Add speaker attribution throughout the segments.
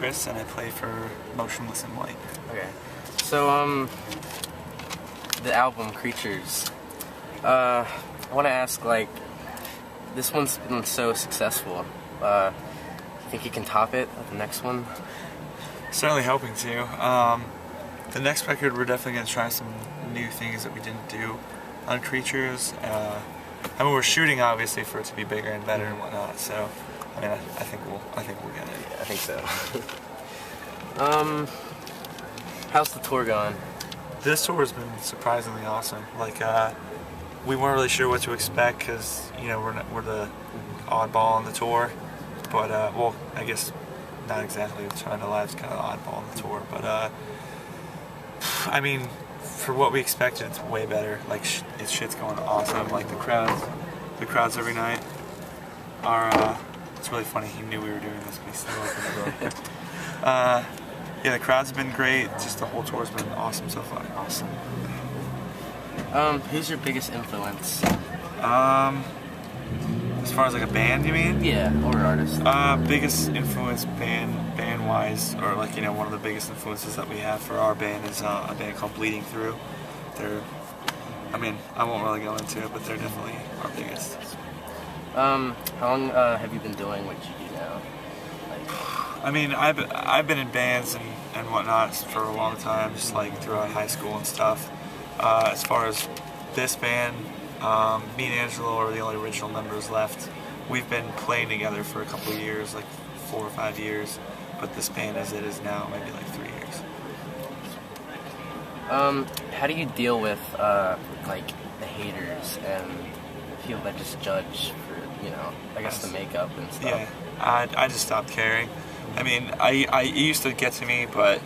Speaker 1: Chris, and I play for Motionless and White.
Speaker 2: Okay. So, the album, Creatures, I want to ask, like, this one's been so successful. You think you can top it at the next one?
Speaker 1: Certainly hoping to. The next record, we're definitely going to try some new things that we didn't do on Creatures. I mean, we're shooting obviously for it to be bigger and better and whatnot. So, I mean, I think we'll get it.
Speaker 2: Yeah, I think so. How's the tour going?
Speaker 1: This tour has been surprisingly awesome. Like, we weren't really sure what to expect because, you know, we're the oddball on the tour. But, well, I guess not exactly. Trying to Live's kind of the oddball on the tour. But, I mean, for what we expected, it's way better. Like, shit's going awesome. Like, the crowds every night are, it's really funny. He knew we were doing this, but he still opened the door. Yeah, the crowd's been great. Just the whole tour's been awesome so far.
Speaker 2: Awesome. Who's your biggest influence?
Speaker 1: As far as like a band, you mean?
Speaker 2: Yeah, or artist.
Speaker 1: Biggest influence band-wise, or like, you know, one of the biggest influences that we have for our band is a band called Bleeding Through. I mean, I won't really go into it, but they're definitely our biggest.
Speaker 2: How long have you been doing what you do now?
Speaker 1: I mean, I've been in bands and whatnot for a long time, just like throughout high school and stuff. As far as this band, me and Angelo are the only original members left. We've been playing together for a couple of years, like 4 or 5 years, but this band as it is now, maybe like 3 years.
Speaker 2: How do you deal with like the haters and people that just judge for, you know, I guess the makeup and stuff?
Speaker 1: Yeah, I just stopped caring. I mean, it used to get to me, but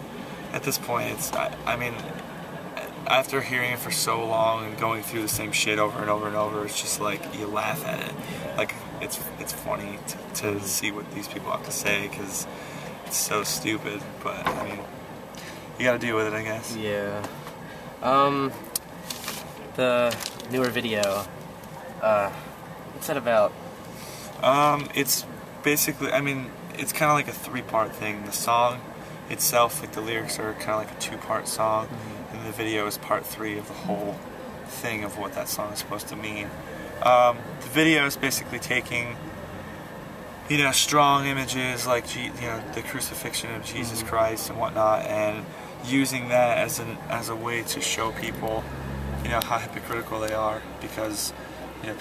Speaker 1: at this point, I mean, after hearing it for so long and going through the same shit over and over and over, it's just like, you laugh at it. Like, it's funny to see what these people have to say, because it's so stupid, but, I mean, you gotta deal with it, I guess.
Speaker 2: Yeah. The newer video, what's that about?
Speaker 1: It's basically, I mean, it's kind of like a 3-part thing. The song itself, like the lyrics are kind of like a 2-part song, and the video is part 3 of the whole thing of what that song is supposed to mean. The video is basically taking, you know, strong images like, you know, the crucifixion of Jesus Christ and whatnot, and using that as a way to show people, you know, how hypocritical they are, because, you know,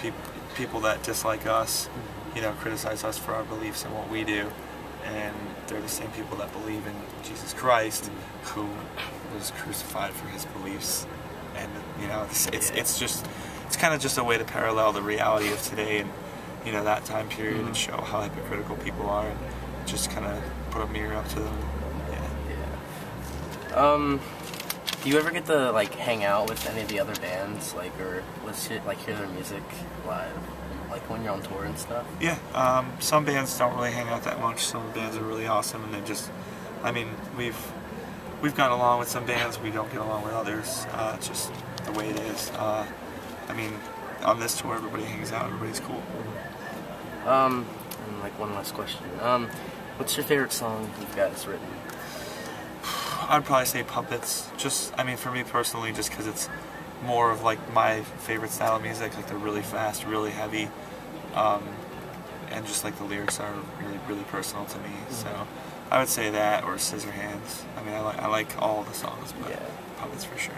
Speaker 1: people that dislike us, you know, criticize us for our beliefs and what we do, and they're the same people that believe in Jesus Christ, who was crucified for his beliefs. And, you know, it's kind of just a way to parallel the reality of today and, you know, that time period, and show how hypocritical people are, and just kind of put a mirror up to them.
Speaker 2: Yeah. Do you ever get to like hang out with any of the other bands, like, or hear their music live, like when you're on tour and stuff? Yeah.
Speaker 1: Some bands don't really hang out that much. Some bands are really awesome, and they just, I mean, we've gotten along with some bands. We don't get along with others. It's just the way it is. I mean, on this tour, everybody hangs out. Everybody's cool.
Speaker 2: And like one last question. What's your favorite song you guys written?
Speaker 1: I'd probably say Puppets. Just, I mean, for me personally, just because it's more of like my favorite style of music, like they're really fast, really heavy, and just like the lyrics are really, really personal to me. So I would say that, or Scissorhands. I mean, I like all the songs, but Puppets for sure.